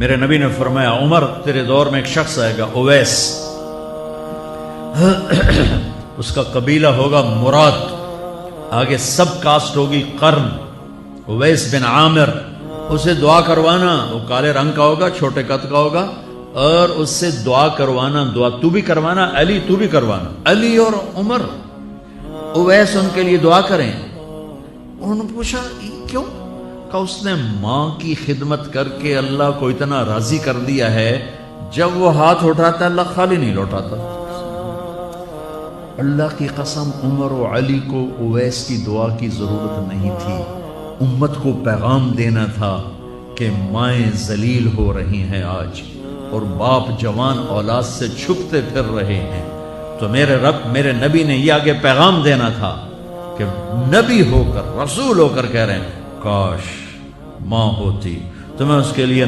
میرے نبی نے فرمایا عمر تیرے دور میں ایک شخص آئے گا اویس، اس کا قبیلہ ہوگا مراد، آگے سب کاسٹ ہوگی قرن، اویس بن عامر، اسے دعا کروانا، وہ کالے رنگ کا ہوگا، چھوٹے قد کا ہوگا، اور اس سے دعا کروانا، دعا تو بھی کروانا، علی تو بھی کروانا، علی اور عمر، اویس ان کے لیے دعا کریں۔ انہوں نے پوچھا کیوں؟ کہ اس نے ماں کی خدمت کر کے اللہ کو اتنا راضی کر دیا ہے، جب وہ ہاتھ اٹھاتا اللہ خالی نہیں لوٹاتا۔ اللہ کی قسم عمر و علی کو اویس کی دعا کی ضرورت نہیں تھی، امت کو پیغام دینا تھا کہ مائیں ذلیل ہو رہی ہیں آج، اور باپ جوان اولاد سے چھپتے پھر رہے ہیں، تو میرے رب میرے نبی نے یہ آگے پیغام دینا تھا کہ نبی ہو کر رسول ہو کر کہہ رہے ہیں کاش ماں ہوتی تو میں اس کے لیے